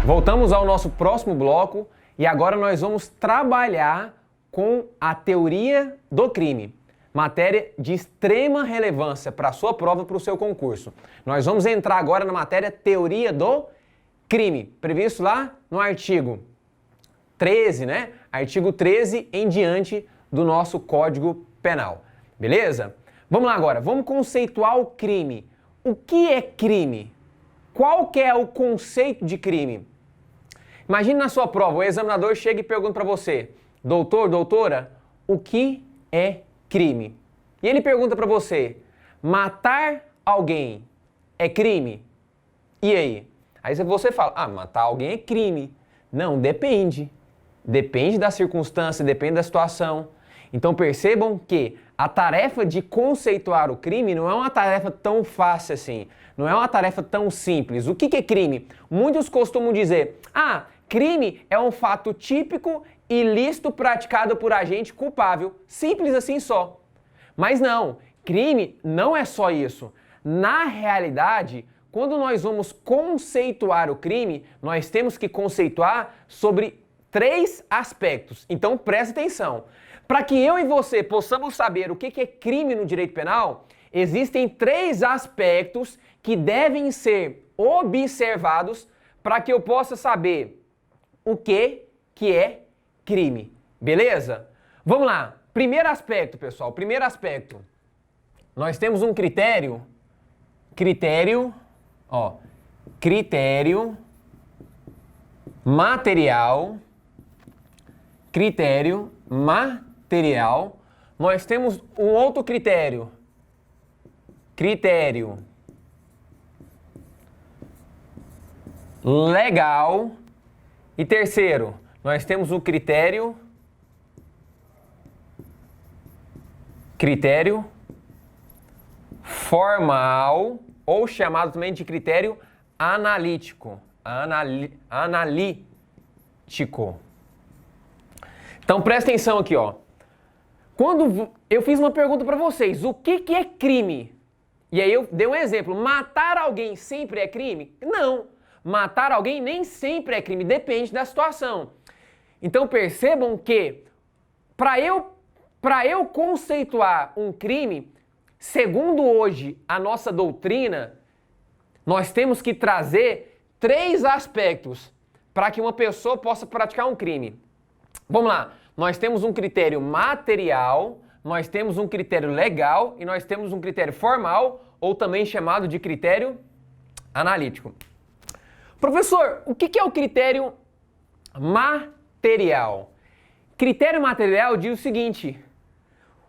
Voltamos ao nosso próximo bloco e agora nós vamos trabalhar com a teoria do crime. Matéria de extrema relevância para a sua prova, para o seu concurso. Nós vamos entrar agora na matéria teoria do crime, previsto lá no artigo 13, né? Artigo 13 em diante do nosso Código Penal. Beleza? Vamos lá agora, vamos conceituar o crime. O que é crime? Qual que é o conceito de crime? Imagine na sua prova, o examinador chega e pergunta para você, doutor, doutora, o que é crime? E ele pergunta para você, matar alguém é crime? E aí? Aí você fala, matar alguém é crime. Não, depende. Depende da circunstância, depende da situação. Então percebam que a tarefa de conceituar o crime não é uma tarefa tão fácil assim. Não é uma tarefa tão simples. O que é crime? Muitos costumam dizer, crime é um fato típico, ilícito, praticado por agente culpável. Simples assim só. Mas não, crime não é só isso. Na realidade, quando nós vamos conceituar o crime, nós temos que conceituar sobre 3 aspectos. Então preste atenção. Para que eu e você possamos saber o que é crime no direito penal, existem 3 aspectos que devem ser observados para que eu possa saber o que é crime. Beleza? Vamos lá. Primeiro aspecto, pessoal. Primeiro aspecto. Nós temos um critério material. Critério material. Nós temos um outro critério. Critério legal. E terceiro, nós temos o critério formal, ou chamado também de critério analítico. Analítico. Então presta atenção aqui, ó. Quando eu fiz uma pergunta para vocês, o que é crime? E aí eu dei um exemplo, matar alguém sempre é crime? Não, matar alguém nem sempre é crime, depende da situação. Então percebam que para eu conceituar um crime, segundo hoje a nossa doutrina, nós temos que trazer 3 aspectos para que uma pessoa possa praticar um crime. Vamos lá, nós temos um critério material, nós temos um critério legal e nós temos um critério formal, ou também chamado de critério analítico. Professor, o que é o critério material? Critério material diz o seguinte,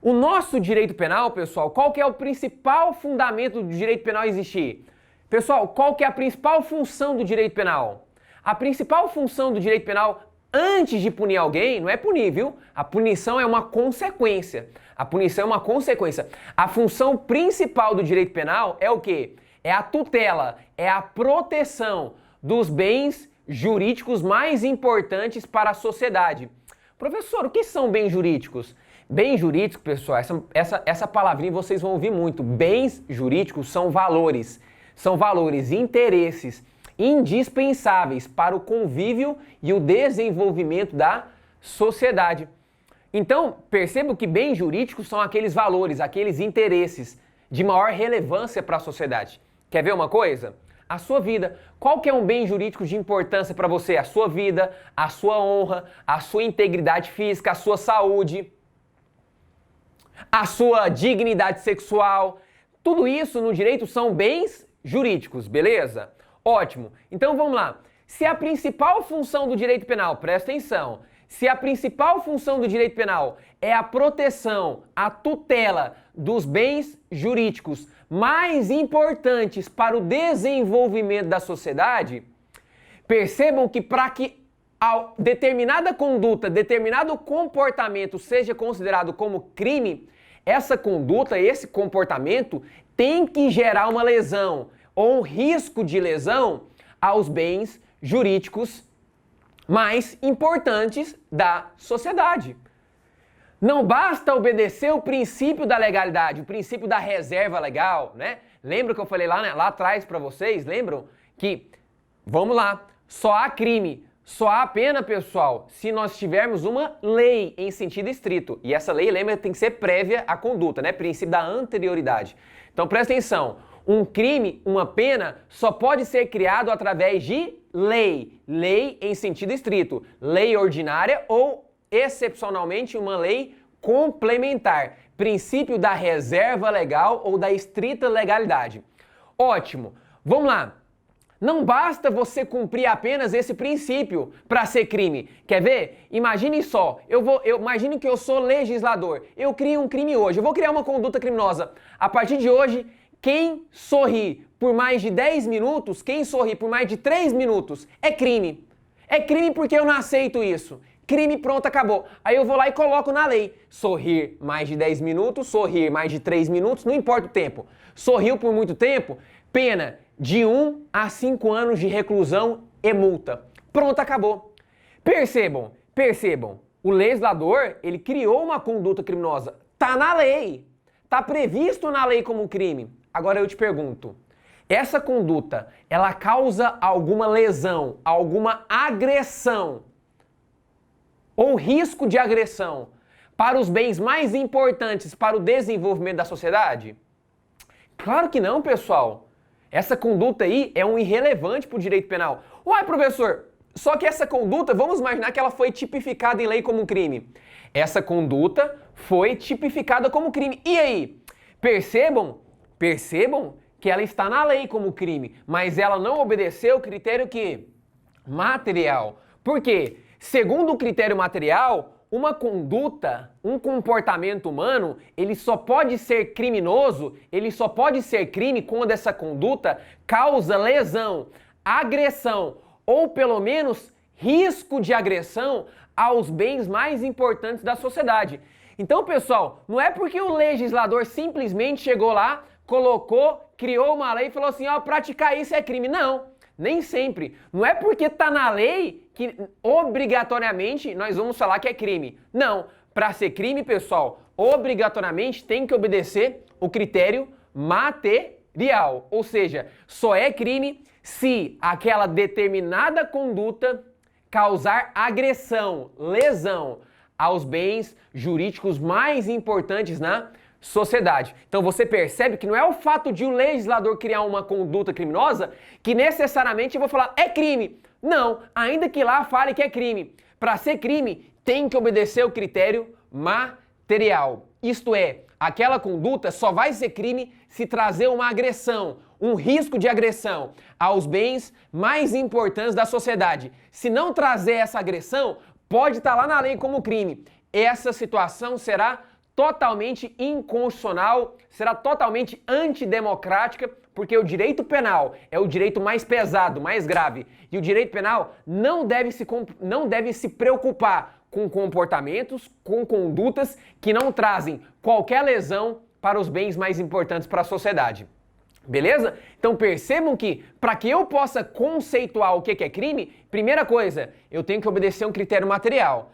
o nosso direito penal, pessoal, qual que é o principal fundamento do direito penal existir? Pessoal, qual que é a principal função do direito penal? A principal função do direito penal, antes de punir alguém, não é punir, viu? A punição é uma consequência. A punição é uma consequência. A função principal do direito penal é o quê? É a tutela, é a proteção dos bens jurídicos mais importantes para a sociedade. Professor, o que são bens jurídicos? Bens jurídicos, pessoal, essa palavrinha vocês vão ouvir muito. Bens jurídicos são valores e interesses indispensáveis para o convívio e o desenvolvimento da sociedade. Então, perceba que bens jurídicos são aqueles valores, aqueles interesses de maior relevância para a sociedade. Quer ver uma coisa? A sua vida. Qual que é um bem jurídico de importância para você? A sua vida, a sua honra, a sua integridade física, a sua saúde, a sua dignidade sexual. Tudo isso no direito são bens jurídicos, beleza? Ótimo. Então vamos lá. Se a principal função do direito penal, presta atenção, se a principal função do direito penal é a proteção, a tutela dos bens jurídicos mais importantes para o desenvolvimento da sociedade, percebam que para que determinada conduta, determinado comportamento seja considerado como crime, essa conduta, esse comportamento tem que gerar uma lesão ou um risco de lesão aos bens jurídicos mais importantes da sociedade. Não basta obedecer o princípio da legalidade, o princípio da reserva legal, né? Lembra que eu falei lá atrás para vocês? Lembram que Vamos lá. Só há crime, só há pena, pessoal, se nós tivermos uma lei em sentido estrito. E essa lei, lembra, tem que ser prévia à conduta, né? Princípio da anterioridade. Então presta atenção. Um crime, uma pena, só pode ser criado através de lei. Lei em sentido estrito. Lei ordinária ou, excepcionalmente, uma lei complementar. Princípio da reserva legal ou da estrita legalidade. Ótimo. Vamos lá. Não basta você cumprir apenas esse princípio para ser crime. Quer ver? Imagine só, imagine que eu sou legislador. Eu crio um crime hoje, eu vou criar uma conduta criminosa. A partir de hoje, quem sorri por mais de 10 minutos, quem sorri por mais de 3 minutos, é crime. É crime porque eu não aceito isso. Crime, pronto, acabou. Aí eu vou lá e coloco na lei. Sorrir mais de 10 minutos, sorrir mais de 3 minutos, não importa o tempo. Sorriu por muito tempo, pena de 1 a 5 anos de reclusão e multa. Pronto, acabou. Percebam. O legislador, ele criou uma conduta criminosa. Tá na lei. Tá previsto na lei como crime. Agora eu te pergunto, essa conduta, ela causa alguma lesão, alguma agressão ou risco de agressão para os bens mais importantes para o desenvolvimento da sociedade? Claro que não, pessoal. Essa conduta aí é um irrelevante para o direito penal. Uai, professor, só que essa conduta, vamos imaginar que ela foi tipificada em lei como um crime. Essa conduta foi tipificada como crime. E aí? Percebam que ela está na lei como crime, mas ela não obedeceu o critério que? Material. Por quê? Segundo o critério material, uma conduta, um comportamento humano, ele só pode ser criminoso, ele só pode ser crime quando essa conduta causa lesão, agressão ou pelo menos risco de agressão aos bens mais importantes da sociedade. Então, pessoal, não é porque o legislador simplesmente chegou lá, colocou, criou uma lei e falou assim, ó, praticar isso é crime. Não. Nem sempre. Não é porque está na lei que obrigatoriamente nós vamos falar que é crime. Não. Para ser crime, pessoal, obrigatoriamente tem que obedecer o critério material. Ou seja, só é crime se aquela determinada conduta causar agressão, lesão aos bens jurídicos mais importantes na sociedade. Então você percebe que não é o fato de o legislador criar uma conduta criminosa que necessariamente eu vou falar é crime. Não, ainda que lá fale que é crime. Para ser crime, tem que obedecer o critério material. Isto é, aquela conduta só vai ser crime se trazer uma agressão, um risco de agressão aos bens mais importantes da sociedade. Se não trazer essa agressão, pode estar lá na lei como crime. Essa situação será totalmente inconstitucional, será totalmente antidemocrática, porque o direito penal é o direito mais pesado, mais grave. E o direito penal não deve se preocupar com comportamentos, com condutas que não trazem qualquer lesão para os bens mais importantes para a sociedade. Beleza? Então percebam que, para que eu possa conceituar o que é crime, primeira coisa, eu tenho que obedecer um critério material.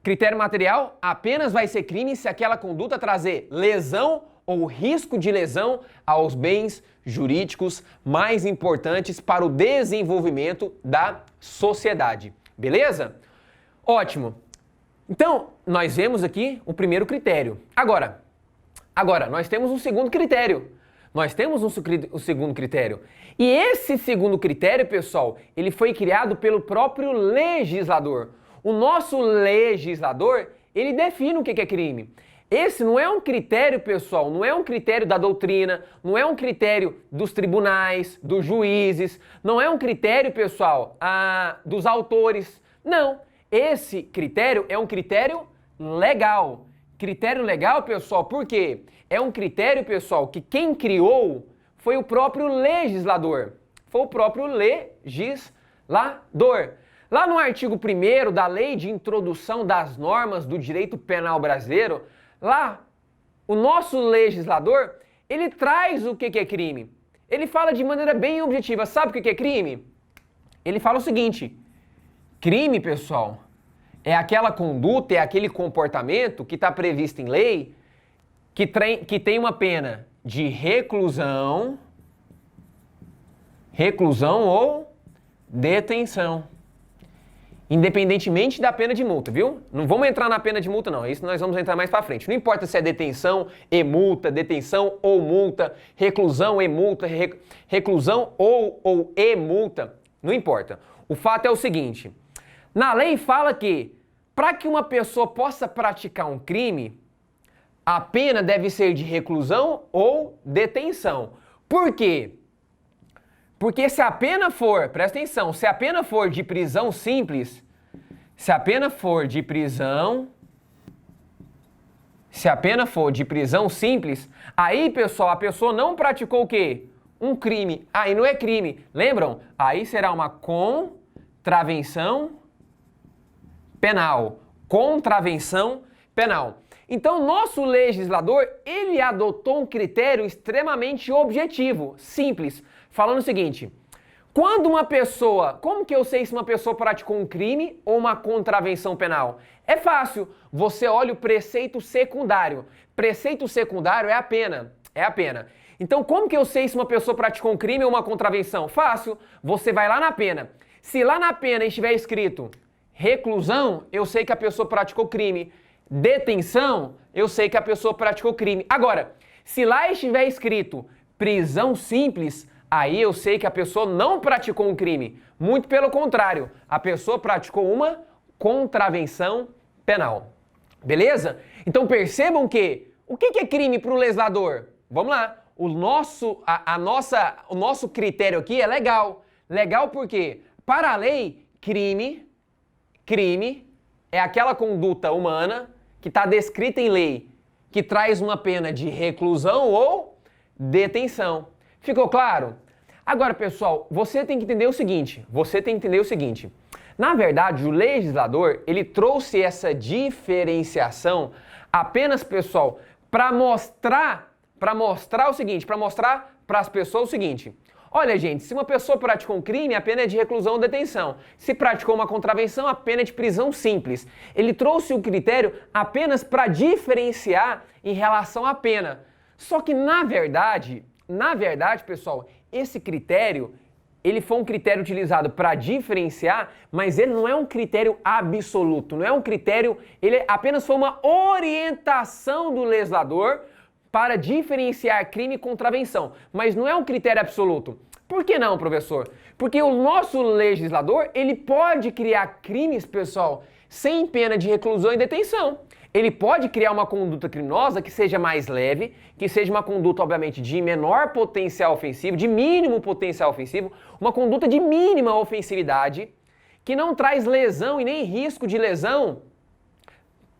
Critério material apenas vai ser crime se aquela conduta trazer lesão ou risco de lesão aos bens jurídicos mais importantes para o desenvolvimento da sociedade. Beleza? Ótimo. Então, nós vemos aqui o primeiro critério. Agora, nós temos um segundo critério. O segundo critério. E esse segundo critério, pessoal, ele foi criado pelo próprio legislador. O nosso legislador, ele define o que é crime. Esse não é um critério, pessoal, não é um critério da doutrina, não é um critério dos tribunais, dos juízes, não é um critério, pessoal, dos autores. Não, esse critério é um critério legal. Critério legal, pessoal, por quê? É um critério, pessoal, que quem criou foi o próprio legislador. Foi o próprio legislador. Lá no artigo 1º da Lei de Introdução das Normas do Direito Penal Brasileiro, lá, o nosso legislador, ele traz o que é crime. Ele fala de maneira bem objetiva. Sabe o que é crime? Ele fala o seguinte, crime, pessoal, é aquela conduta, é aquele comportamento que está previsto em lei, que tem uma pena de reclusão ou detenção. Independentemente da pena de multa, viu? Não vamos entrar na pena de multa, não. Isso nós vamos entrar mais pra frente. Não importa se é detenção e multa, detenção ou multa, reclusão e multa, reclusão ou e multa. Não importa. O fato é o seguinte. Na lei fala que para que uma pessoa possa praticar um crime, a pena deve ser de reclusão ou detenção. Por quê? Porque se a pena for, presta atenção, se a pena for de prisão simples, se a pena for de prisão simples, aí, pessoal, a pessoa não praticou o quê? Um crime. Aí não é crime. Lembram? Aí será uma contravenção penal. Contravenção penal. Então, nosso legislador, ele adotou um critério extremamente objetivo, simples, falando o seguinte: quando uma pessoa, como que eu sei se uma pessoa praticou um crime ou uma contravenção penal? É fácil, você olha o preceito secundário. Preceito secundário é a pena, Então, como que eu sei se uma pessoa praticou um crime ou uma contravenção? Fácil, você vai lá na pena. Se lá na pena estiver escrito reclusão, eu sei que a pessoa praticou crime. Detenção, eu sei que a pessoa praticou crime. Agora, se lá estiver escrito prisão simples, aí eu sei que a pessoa não praticou um crime. Muito pelo contrário, a pessoa praticou uma contravenção penal. Beleza? Então percebam que o que é crime para o legislador? Vamos lá. O nosso critério aqui é legal. Legal porque, para a lei, crime é aquela conduta humana que está descrita em lei, que traz uma pena de reclusão ou detenção. Ficou claro? Agora, pessoal, você tem que entender o seguinte. Na verdade, o legislador, ele trouxe essa diferenciação apenas, pessoal, para mostrar o seguinte, para mostrar para as pessoas o seguinte: olha, gente, se uma pessoa praticou um crime, a pena é de reclusão ou detenção. Se praticou uma contravenção, a pena é de prisão simples. Ele trouxe o critério apenas para diferenciar em relação à pena. Só que, na verdade, pessoal, esse critério, ele foi um critério utilizado para diferenciar, mas ele não é um critério absoluto, não é um critério, ele apenas foi uma orientação do legislador para diferenciar crime e contravenção, mas não é um critério absoluto. Por que não, professor? Porque o nosso legislador, ele pode criar crimes, pessoal, sem pena de reclusão e detenção. Ele pode criar uma conduta criminosa que seja mais leve, que seja uma conduta, obviamente, de menor potencial ofensivo, de mínimo potencial ofensivo, uma conduta de mínima ofensividade, que não traz lesão e nem risco de lesão,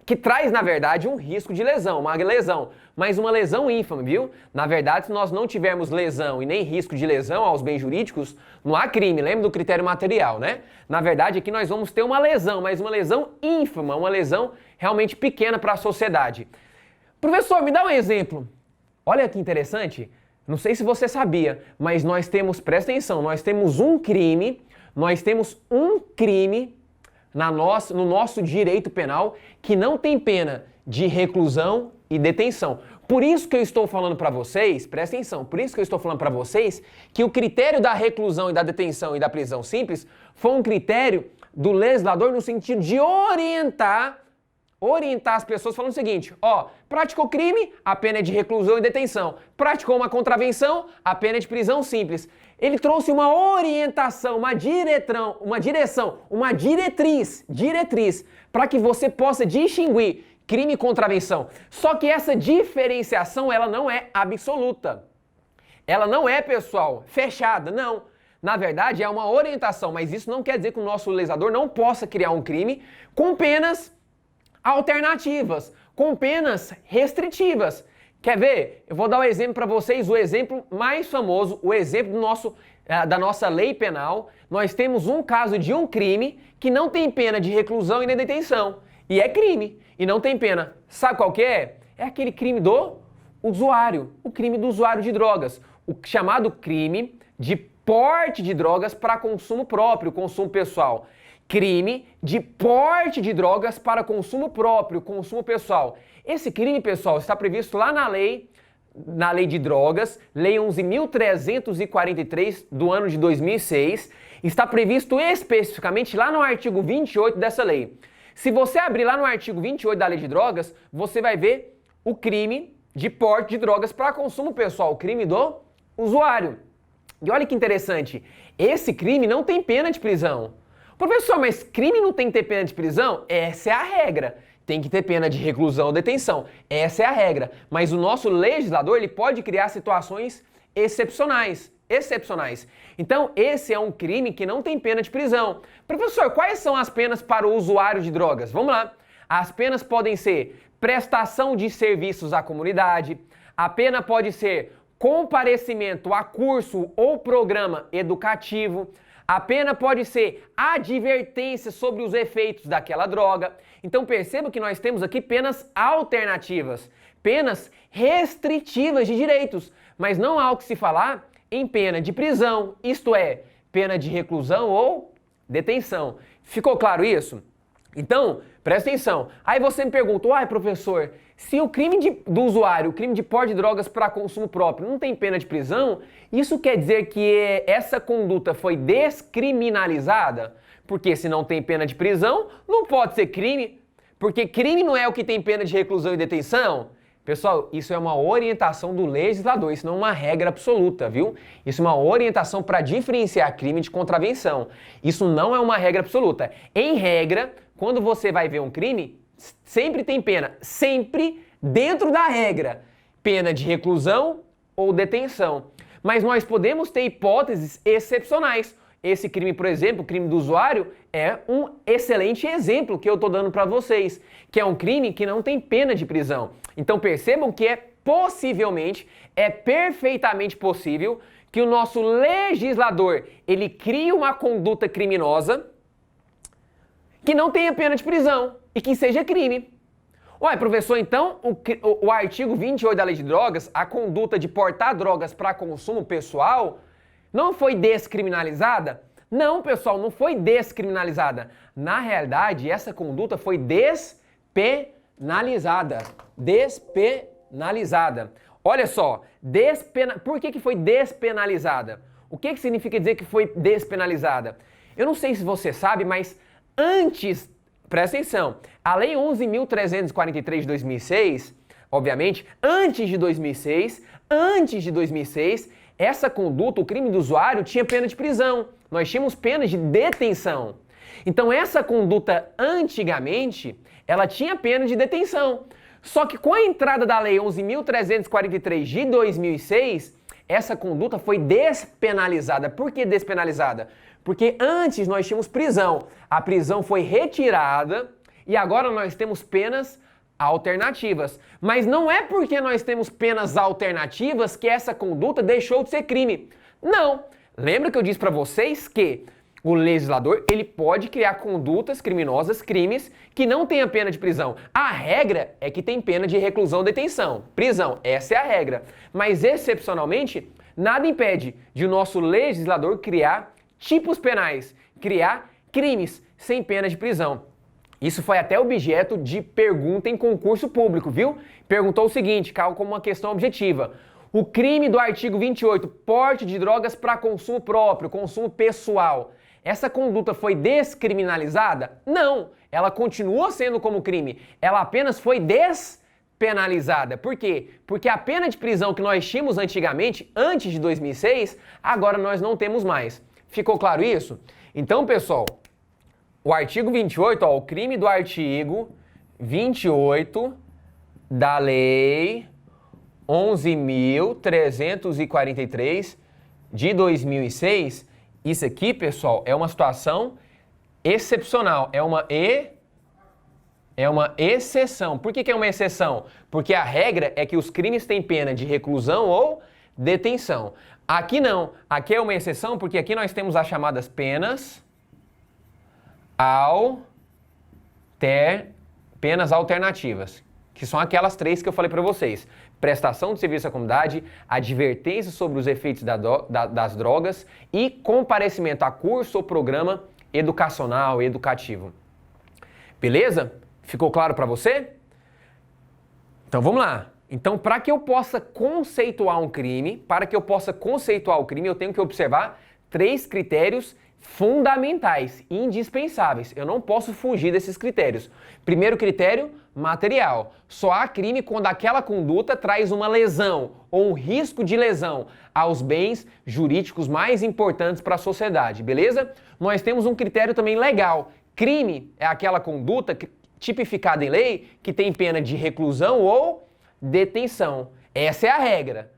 que traz, na verdade, um risco de lesão, uma lesão, mas uma lesão ínfima, viu? Na verdade, se nós não tivermos lesão e nem risco de lesão aos bens jurídicos, não há crime, lembra do critério material, né? Na verdade, aqui nós vamos ter uma lesão, mas uma lesão ínfima, uma lesão realmente pequena para a sociedade. Professor, me dá um exemplo. Olha que interessante, não sei se você sabia, mas nós temos, presta atenção, nós temos um crime no nosso direito penal que não tem pena de reclusão e detenção. Por isso que eu estou falando para vocês, presta atenção, por isso que eu estou falando para vocês que o critério da reclusão e da detenção e da prisão simples foi um critério do legislador no sentido de orientar as pessoas falando o seguinte: ó, praticou crime, a pena é de reclusão e detenção. Praticou uma contravenção, a pena é de prisão simples. Ele trouxe uma orientação, uma diretriz, para que você possa distinguir crime e contravenção. Só que essa diferenciação, ela não é absoluta. Ela não é, pessoal, fechada, não. Na verdade, é uma orientação, mas isso não quer dizer que o nosso legislador não possa criar um crime com penas alternativas, com penas restritivas. Quer ver? Eu vou dar um exemplo para vocês, o exemplo mais famoso, o exemplo da nossa lei penal. Nós temos um caso de um crime que não tem pena de reclusão e nem detenção. E é crime, e não tem pena. Sabe qual que é? É aquele crime do usuário, o crime do usuário de drogas, o chamado crime de porte de drogas para consumo próprio, consumo pessoal. Crime de porte de drogas para consumo próprio, consumo pessoal. Esse crime, pessoal, está previsto lá na lei de drogas, Lei 11.343 do ano de 2006, Está previsto especificamente lá no artigo 28 dessa lei. Se você abrir lá no artigo 28 da Lei de Drogas, você vai ver o crime de porte de drogas para consumo pessoal, o crime do usuário. E olha que interessante, esse crime não tem pena de prisão. Professor, mas crime não tem que ter pena de prisão? Essa é a regra. Tem que ter pena de reclusão ou detenção. Essa é a regra. Mas o nosso legislador, ele pode criar situações excepcionais. Então, esse é um crime que não tem pena de prisão. Professor, quais são as penas para o usuário de drogas? Vamos lá. As penas podem ser prestação de serviços à comunidade. A pena pode ser comparecimento a curso ou programa educativo. A pena pode ser advertência sobre os efeitos daquela droga. Então perceba que nós temos aqui penas alternativas, penas restritivas de direitos, mas não há o que se falar em pena de prisão, isto é, pena de reclusão ou detenção. Ficou claro isso? Então, presta atenção. Aí você me pergunta, professor, se o crime do usuário, o crime de porte de drogas para consumo próprio não tem pena de prisão, isso quer dizer que essa conduta foi descriminalizada? Porque se não tem pena de prisão, não pode ser crime, porque crime não é o que tem pena de reclusão e detenção. Pessoal, isso é uma orientação do legislador, isso não é uma regra absoluta, viu? Isso é uma orientação para diferenciar crime de contravenção. Isso não é uma regra absoluta. Em regra, quando você vai ver um crime, sempre tem pena, sempre dentro da regra, pena de reclusão ou detenção. Mas nós podemos ter hipóteses excepcionais. Esse crime, por exemplo, o crime do usuário, é um excelente exemplo que eu estou dando para vocês, que é um crime que não tem pena de prisão. Então percebam que é perfeitamente possível que o nosso legislador, ele crie uma conduta criminosa que não tenha pena de prisão e que seja crime. Ué, professor, então o artigo 28 da Lei de Drogas, a conduta de portar drogas para consumo pessoal, não foi descriminalizada? Não, pessoal, não foi descriminalizada. Na realidade, essa conduta foi despenalizada. Despenalizada. Olha só, por que foi despenalizada? O que significa dizer que foi despenalizada? Eu não sei se você sabe, mas antes, presta atenção, a Lei 11.343 de 2006, obviamente, antes de 2006, essa conduta, o crime do usuário, tinha pena de prisão. Nós tínhamos pena de detenção. Então, essa conduta, antigamente, ela tinha pena de detenção. Só que com a entrada da Lei 11.343 de 2006, essa conduta foi despenalizada. Por que despenalizada? Porque antes nós tínhamos prisão. A prisão foi retirada e agora nós temos penas alternativas. Mas não é porque nós temos penas alternativas que essa conduta deixou de ser crime. Não. Lembra que eu disse para vocês que o legislador, ele pode criar condutas criminosas, crimes que não tenham pena de prisão. A regra é que tem pena de reclusão ou detenção. Prisão, essa é a regra. Mas excepcionalmente, nada impede de o nosso legislador criar tipos penais, criar crimes sem pena de prisão. Isso foi até objeto de pergunta em concurso público, viu? Perguntou o seguinte, como uma questão objetiva. O crime do artigo 28, porte de drogas para consumo próprio, consumo pessoal, essa conduta foi descriminalizada? Não, ela continua sendo como crime, ela apenas foi despenalizada. Por quê? Porque a pena de prisão que nós tínhamos antigamente, antes de 2006, agora nós não temos mais. Ficou claro isso? Então, pessoal, o artigo 28, o crime do artigo 28 da Lei 11.343 de 2006, isso aqui, pessoal, é uma situação excepcional, é uma exceção. Por que é uma exceção? Porque a regra é que os crimes têm pena de reclusão ou detenção. Aqui não, aqui é uma exceção porque aqui nós temos as chamadas penas alternativas, que são aquelas três que eu falei para vocês. Prestação de serviço à comunidade, advertência sobre os efeitos das drogas e comparecimento a curso ou programa educacional, educativo. Beleza? Ficou claro para você? Então vamos lá. Então, para que eu possa conceituar um crime, eu tenho que observar 3 critérios fundamentais, indispensáveis. Eu não posso fugir desses critérios. Primeiro critério, material. Só há crime quando aquela conduta traz uma lesão ou um risco de lesão aos bens jurídicos mais importantes para a sociedade, beleza? Nós temos um critério também legal. Crime é aquela conduta tipificada em lei que tem pena de reclusão ou detenção. Essa é a regra.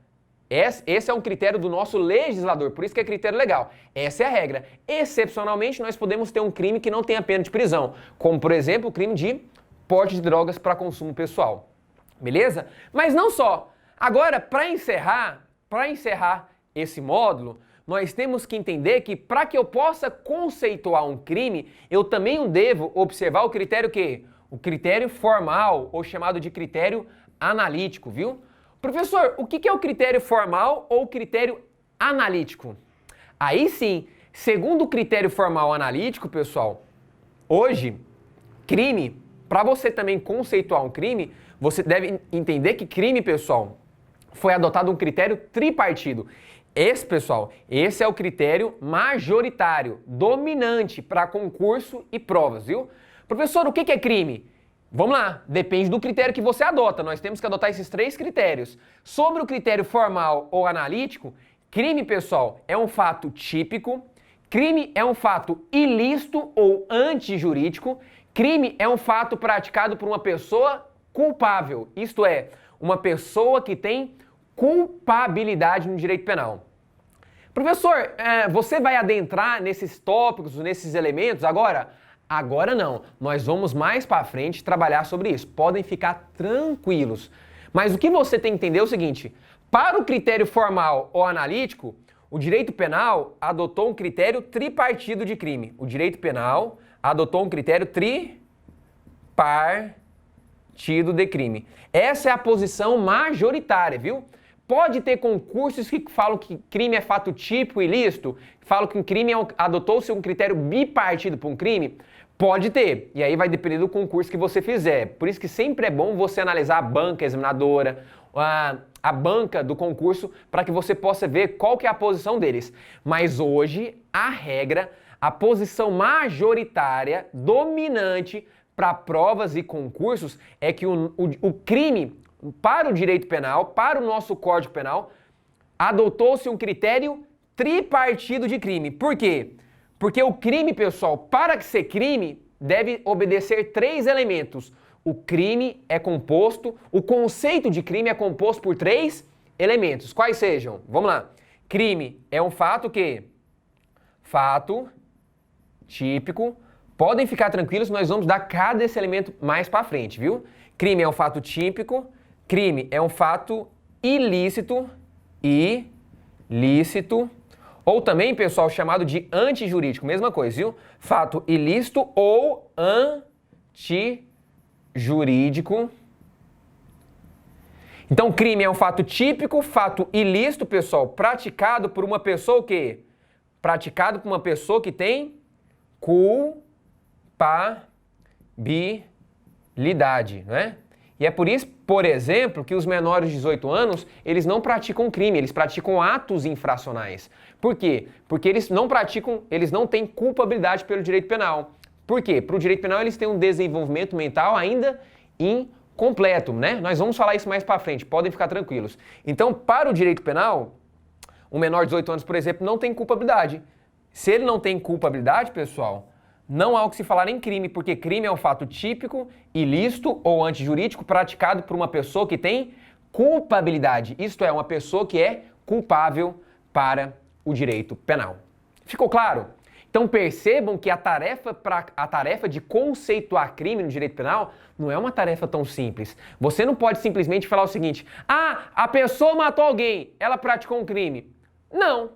Esse é um critério do nosso legislador, por isso que é critério legal. Essa é a regra. Excepcionalmente, nós podemos ter um crime que não tenha pena de prisão, como, por exemplo, o crime de porte de drogas para consumo pessoal. Beleza? Mas não só. Agora, para encerrar esse módulo, nós temos que entender que para que eu possa conceituar um crime, eu também devo observar o critério quê? O critério formal, ou chamado de critério analítico, viu? Professor, o que é o critério formal ou critério analítico? Aí sim, segundo o critério formal analítico, pessoal, hoje, crime, para você também conceituar um crime, você deve entender que crime, pessoal, foi adotado um critério tripartido. Esse é o critério majoritário, dominante para concurso e provas, viu? Professor, o que é crime? Vamos lá, depende do critério que você adota. Nós temos que adotar esses 3 critérios. Sobre o critério formal ou analítico, crime, pessoal, é um fato típico, crime é um fato ilícito ou antijurídico, crime é um fato praticado por uma pessoa culpável, isto é, uma pessoa que tem culpabilidade no direito penal. Professor, você vai adentrar nesses tópicos, nesses elementos agora? Agora não, nós vamos mais para frente trabalhar sobre isso, podem ficar tranquilos. Mas o que você tem que entender é o seguinte, para o critério formal ou analítico, o direito penal adotou um critério tripartido de crime. O direito penal adotou um critério tripartido de crime. Essa é a posição majoritária, viu? Pode ter concursos que falam que crime é fato típico e ilícito, falam que um crime adotou-se um critério bipartido para um crime. Pode ter, e aí vai depender do concurso que você fizer. Por isso que sempre é bom você analisar a banca examinadora, a banca do concurso, para que você possa ver qual que é a posição deles. Mas hoje, a regra, a posição majoritária, dominante para provas e concursos é que o crime, para o direito penal, para o nosso Código Penal, adotou-se um critério tripartido de crime. Por quê? Porque o crime, pessoal, para ser crime, deve obedecer 3 elementos. O crime é composto, o conceito de crime é composto por 3 elementos. Quais sejam? Vamos lá. Crime é um fato que? Fato típico. Podem ficar tranquilos, nós vamos dar cada esse elemento mais para frente, viu? Crime é um fato típico, crime é um fato ilícito, ou também, pessoal, chamado de antijurídico, mesma coisa, viu? Fato ilícito ou antijurídico. Então, crime é um fato típico, fato ilícito, pessoal, praticado por uma pessoa o quê? Praticado por uma pessoa que tem culpabilidade, não é? E é por isso, por exemplo, que os menores de 18 anos, eles não praticam crime, eles praticam atos infracionais. Por quê? Porque eles não têm culpabilidade pelo direito penal. Por quê? Para o direito penal eles têm um desenvolvimento mental ainda incompleto, né? Nós vamos falar isso mais para frente, podem ficar tranquilos. Então, para o direito penal, um menor de 18 anos, por exemplo, não tem culpabilidade. Se ele não tem culpabilidade, pessoal, não há o que se falar em crime, porque crime é um fato típico, ilícito ou antijurídico praticado por uma pessoa que tem culpabilidade. Isto é, uma pessoa que é culpável para o direito penal. Ficou claro? Então percebam que a tarefa de conceituar crime no direito penal não é uma tarefa tão simples. Você não pode simplesmente falar o seguinte: ah, a pessoa matou alguém, ela praticou um crime. Não.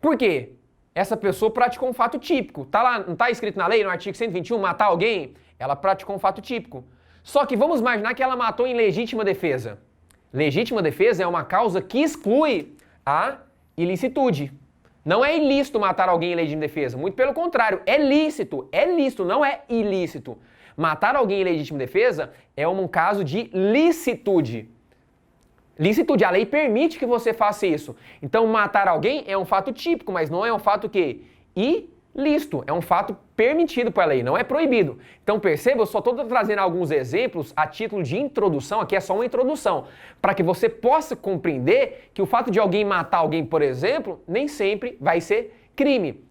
Por quê? Essa pessoa praticou um fato típico. Tá lá, não está escrito na lei, no artigo 121, matar alguém? Ela praticou um fato típico. Só que vamos imaginar que ela matou em legítima defesa. Legítima defesa é uma causa que exclui a ilicitude. Não é ilícito matar alguém em legítima defesa, muito pelo contrário, é lícito, não é ilícito. Matar alguém em legítima defesa é um caso de licitude. Licitude, a lei permite que você faça isso. Então, matar alguém é um fato típico, mas não é um fato que ilícito, é um fato permitido pela lei, não é proibido. Então, perceba, eu só estou trazendo alguns exemplos a título de introdução, aqui é só uma introdução, para que você possa compreender que o fato de alguém matar alguém, por exemplo, nem sempre vai ser crime.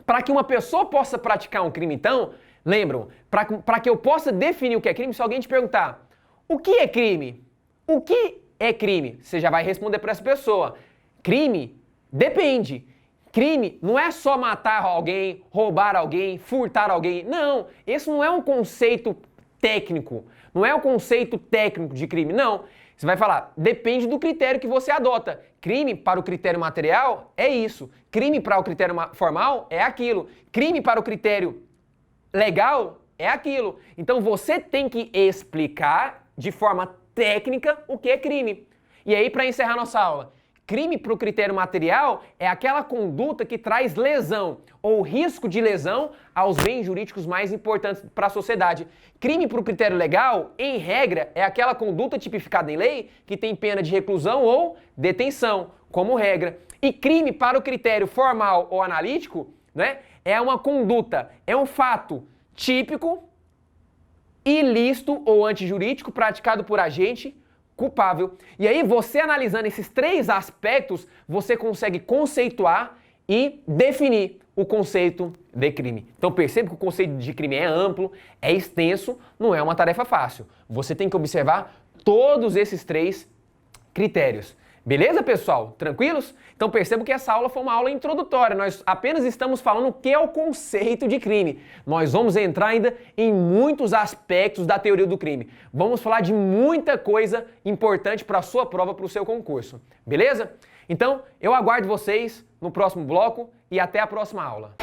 Para que uma pessoa possa praticar um crime, então, lembram, para que eu possa definir o que é crime, se alguém te perguntar, o que é crime? O que é crime? Você já vai responder para essa pessoa. Crime depende. Crime não é só matar alguém, roubar alguém, furtar alguém. Não, esse não é um conceito técnico. Não é um conceito técnico de crime, não. Você vai falar, depende do critério que você adota. Crime para o critério material é isso. Crime para o critério formal é aquilo. Crime para o critério legal é aquilo. Então você tem que explicar de forma técnica o que é crime. E aí, para encerrar nossa aula, crime para o critério material é aquela conduta que traz lesão ou risco de lesão aos bens jurídicos mais importantes para a sociedade. Crime para o critério legal, em regra, é aquela conduta tipificada em lei que tem pena de reclusão ou detenção, como regra. E crime para o critério formal ou analítico, né, é uma conduta, é um fato típico, ilícito ou antijurídico praticado por agente culpável. E aí, você analisando esses três aspectos, você consegue conceituar e definir o conceito de crime. Então percebe que o conceito de crime é amplo, é extenso, não é uma tarefa fácil. Você tem que observar todos esses três critérios. Beleza, pessoal? Tranquilos? Então percebo que essa aula foi uma aula introdutória. Nós apenas estamos falando o que é o conceito de crime. Nós vamos entrar ainda em muitos aspectos da teoria do crime. Vamos falar de muita coisa importante para a sua prova, para o seu concurso. Beleza? Então, eu aguardo vocês no próximo bloco e até a próxima aula.